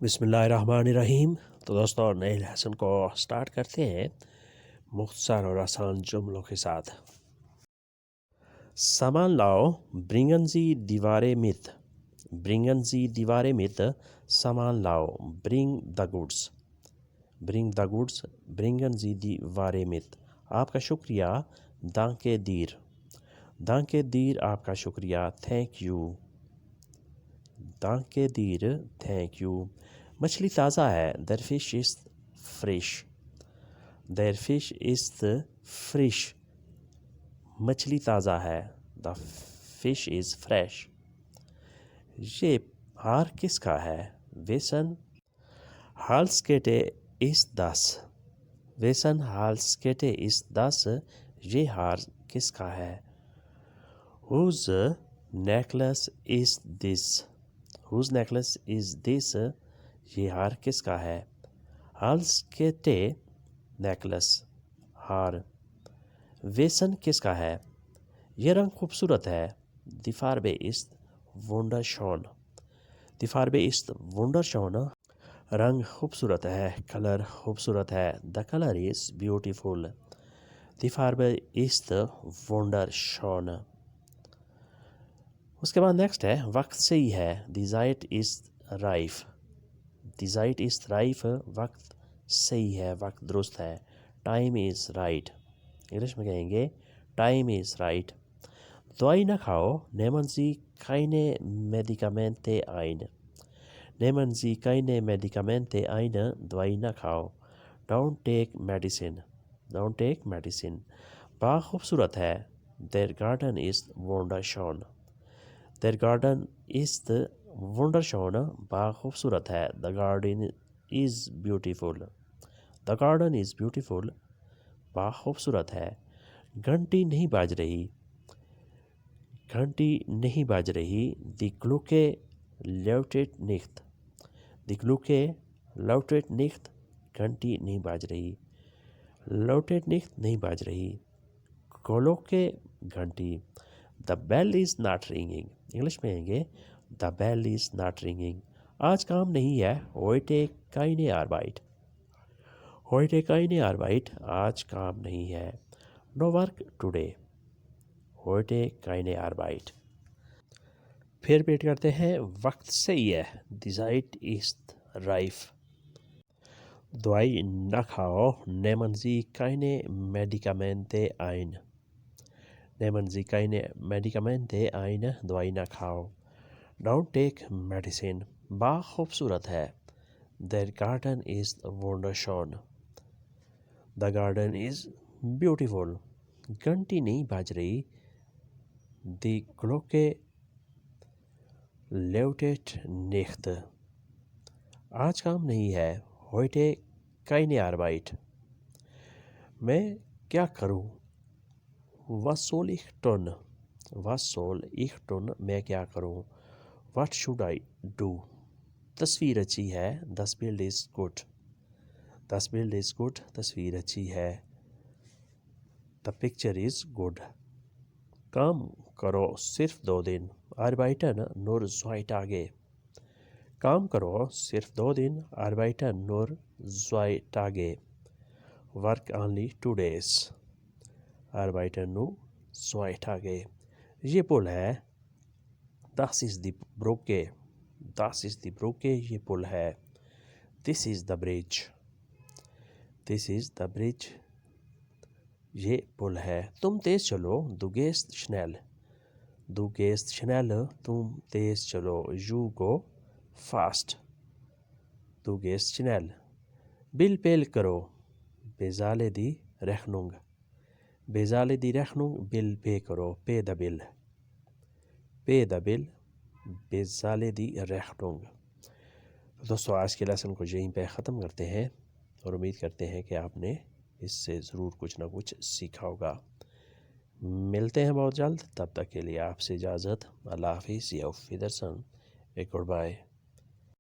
بسم اللہ الرحمن الرحیم۔ تو دوستوں نئے لیسن کو سٹارٹ کرتے ہیں مختصر اور آسان جملوں کے ساتھ۔ سامان لاؤ، برنگن زی دیوارے مت، برنگن زی دیوارے مت، سامان لاؤ، برنگ دا گوڈس، برنگ دا گوڈس، برنگن زی دیوارے مت۔ آپ کا شکریہ، دانکے دیر، دانکے دیر آپ کا شکریہ، تھینک یو، دانکے دیر تھینک یو۔ مچھلی تازہ ہے، دیر فش از فریش، دیر فش از فریش، مچھلی تازہ ہے، دا فش از فریش۔ یہ ہار کس کا ہے؟ ویسن ہالسکیٹے از دس، ویسن ہالسکیٹے از دس، یہ ہار کس کا ہے؟ ہوز نیکلس از دس، ہوز نیکلس از دس، یہ ہار کس کا ہے؟ ہالسکیٹے نیکلس، ہار۔ ویسن کس کا ہے؟ یہ رنگ خوبصورت ہے، دی فاربے است ونڈر شون، دی فاربے است ونڈر شون، رنگ خوبصورت ہے، کلر خوبصورت ہے، دا کلر از بیوٹیفل، دی فاربے است ونڈر شون۔ اس کے بعد نیکسٹ ہے وقت صحیح ہے، دی زائٹ از رائف، دی زائٹ از رائف، وقت صحیح ہے، وقت درست ہے، ٹائم از رائٹ، انگلش میں کہیں گے ٹائم از رائٹ۔ دوائی نہ کھاؤ، نیمن زی کائنے میڈیکامنٹے آئن، نیمن زی کائنے میڈیکامنٹے آئن، دوائی نہ کھاؤ، don't take medicine, don't take medicine. باغ خوبصورت ہے، دیر گارڈن از ونڈر شون، دیر گارڈن از ونڈر شون، باغ خوبصورت ہے، دا garden is beautiful, the garden is beautiful, باغ خوبصورت ہے۔ گھنٹی نہیں باج رہی، گھنٹی نہیں باج رہی، دی گلوکے لیوٹیٹ نیخت، دی گلوکے لیوٹیٹ نیخت، گھنٹی نہیں باج رہی، لیوٹیٹ نیخت نہیں باج رہی، گلوکے گھنٹی، دا بیل از ناٹ رنگنگ، انگلش میں کہیں گے دا بیل از ناٹ رنگنگ۔ آج کام نہیں ہے، ہوئٹے کائنے آربائٹ، ہوئٹے کائنے آربائٹ، آج کام نہیں ہے، نو ورک ٹوڈے، ہوئٹے کائنے آربائٹ۔ پھر ریپیٹ کرتے ہیں، وقت صحیح ہے، دی زائٹ از رائف، دوائی نہ کھاؤ، نیمن زی کائنے میڈیکامنٹے آئن، نیمن زی کائنے میڈیکامنٹے آئن، دوائی نہ کھاؤ، ڈونٹ ٹیک میڈیسن۔ باغ خوبصورت ہے، دیر گارڈن از ونڈر شون، دا گارڈن از بیوٹیفل، گھنٹی نہیں باج رہی، دی گلوکے لیوٹیٹ نیخت، آج کام نہیں ہے، ہوئٹے کائنے آربائٹ۔ میں کیا کروں؟ was soll ich tun، was soll ich tun، میں کیا کروں؟ what should I do۔ تصویر اچھی ہے، this build is good، this build is good، تصویر اچھی ہے، the picture is good۔ کام کرو صرف 2 دن، arbeiten nur 2 Tage، کام کرو صرف 2 دن، arbeiten nur 2 Tage، work only 2 days، arbeiten nur 2 Tage۔ یہ پل ہے، das ist die Brücke، das ist die Brücke، یہ پل ہے، this is the bridge، this is the bridge، یہ پل ہے۔ تم تیز چلو، du gehst schnell، du gehst schnell، تم تیز چلو، you go fast، du gehst schnell۔ بل پیل کرو، bezahle die Rechnung، bezahle die Rechnung، بل پے کرو، pay the bill، pay the bill، bezahle die Rechnung۔ دوستو آج کے لیسن کو یہیں پہ ختم کرتے ہیں اور امید کرتے ہیں کہ آپ نے اس سے ضرور کچھ نہ کچھ سیکھا ہوگا۔ ملتے ہیں بہت جلد، تب تک کے لیے آپ سے اجازت، اللہ حافظ، یا auf Wiedersehen، گڈ بائے۔